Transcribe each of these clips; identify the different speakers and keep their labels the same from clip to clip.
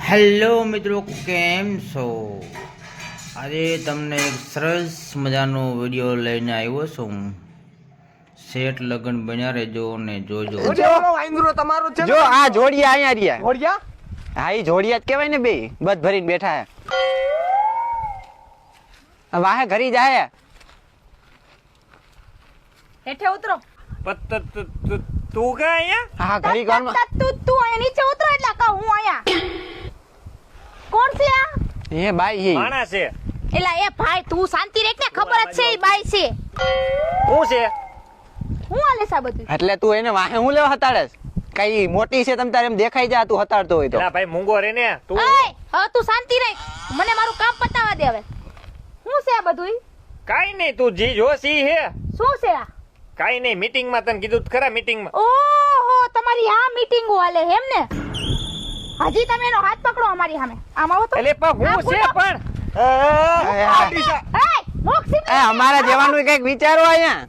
Speaker 1: Hello મિત્રો, કેમ છો? આજે તમને એક સરસ મજાનો વિડીયો લઈને આવ્યો છું. શેઠ લગન બન્યા રહેજો ને જોજો.
Speaker 2: જો આ જોડિયા અહીંયા રહ્યા. જોડિયા? હા, ઈ જોડિયા જ કહેવાય ને, બે બધ ભરીને બેઠા હે. વાહે ઘરી જાય.
Speaker 3: હેઠે ઉતરો.
Speaker 4: તું કે અહીંયા?
Speaker 2: હા, ઘરી કોણ?
Speaker 3: તું અહીંયા નીચે ઉતરો એટલે કહું હું અહીંયા. કોણ છે આ?
Speaker 2: એ બાઈ હે.
Speaker 4: માણસ છે.
Speaker 3: એલા એ ભાઈ તું શાંતિ રાખ ને, ખબર જ છે ઈ બાઈ છે.
Speaker 4: હું છે?
Speaker 3: હું આલે સા બધું.
Speaker 2: એટલે તું એને વાહે હું લેવા હતાડેસ? કઈ મોટી છે તમ તારે એમ દેખાઈ જા તું હતાડતો હોય તો.
Speaker 4: એલા ભાઈ મૂંગો રે ને તું.
Speaker 3: એય હવે તું શાંતિ રાખ, મને મારું કામ પતાવા દે હવે. શું છે આ બધું?
Speaker 4: કાઈ નહીં, તું જી જોશી હે.
Speaker 3: શું છે આ?
Speaker 4: કાઈ નહીં, મીટિંગ માં તને કીધું તો ખરા, મીટિંગ માં.
Speaker 3: ઓહો, તમારી આ મીટિંગ હાલે એમ ને? હજી તમે એનો હાથ પકડો અમારી સામે. આમ આવો તો.
Speaker 4: એટલે પણ હું છે પણ.
Speaker 3: એય મોક્ષી
Speaker 2: એ અમારા જેવાનું કઈક વિચારો અહીંયા.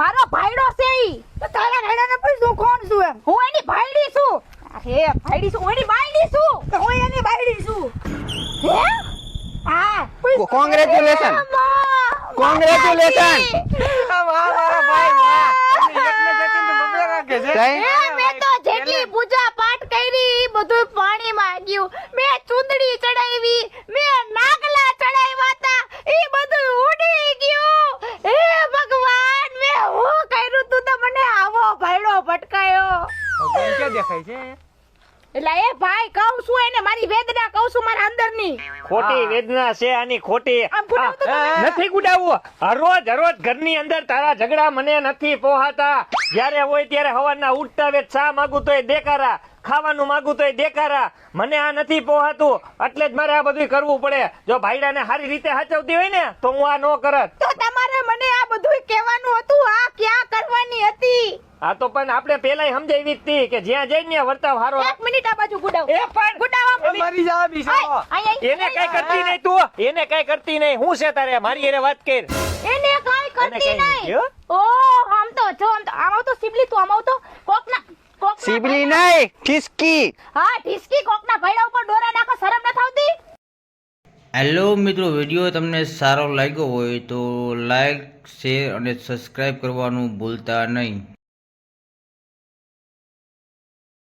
Speaker 3: મારો ભાઈડો છે ઈ. તો તારા ભાઈડાને પૂછ કોણ છું એમ? હું એની ભાઈડી છું. હે ભાઈડી છું, હું એની બાયડી છું. તો હું એની બાયડી છું. હે? હા,
Speaker 2: કોંગ્રેચ્યુલેશન. કોંગ્રેચ્યુલેશન.
Speaker 3: મેં તો જેટલી પૂજા પાઠ કરી ઈ બધું પાણીમાં ગયું. મેં ચુંદડી ચડાવી, મેં નાગલા ચડાવ્યા હતા, ઈ બધું ઉડી ગયું. હે ભગવાન, મેં હું કર્યું તું તો મને આવો ભાઈડો ભટકાયો. એટલે એ ભાઈ કહું છું એને, મારી વેદના કહું છું મારા અંદરની.
Speaker 4: ખોટી વેદના છે આની, ખોટી.
Speaker 3: આમ ગુડાવતો તો
Speaker 4: નથી ગુડાવવું. હરોજ ઘરની અંદર તારા ઝઘડા મને નથી પોહાતા. જ્યારે હોય ત્યારે હવારના ઉઠતા વેત ચા માંગુ તોય દેકારા, ખાવાનું માંગુ તોય દેકારા. મને આ નથી પોહાતું, એટલે જ મારે આ બધું કરવું પડે. જો ભાઈડાને સારી રીતે સાચવતી હોય ને તો હું આ નો કરત.
Speaker 3: તો તમારે મને આ બધું કહેવાનું હતું, આ ક્યાં કરવાની હતી?
Speaker 4: આ તો પણ આપણે પેલા સમજાવી જ હતી કે જ્યાં જઈને વર્તાવ હારો.
Speaker 3: એક મિનિટ આ બાજુ ગુડાવ.
Speaker 4: એ પણ
Speaker 3: ગુડાવ.
Speaker 4: મરી જા બિસાવો. એને કઈ કરતી નહીં તું, એને કઈ કરતી નહીં. હું છે તારે મારી એને વાત કર.
Speaker 3: એને કાઈ કરતી
Speaker 4: એને કાંઈ
Speaker 3: નહીં. ઓ આમ તો જો આમ તો સિબલી તું આમ તો કોકના
Speaker 2: સિબલી નહીં, ઠીસકી.
Speaker 3: હા ઠીસકી કોકના ભાઈડા ઉપર ડોરા નાખો, શરમ ન આવતી?
Speaker 1: હેલો મિત્રો, વિડીયો તમને સારો લાગ્યો હોય તો લાઈક, શેર અને સબસ્ક્રાઈબ કરવાનું ભૂલતા નહીં.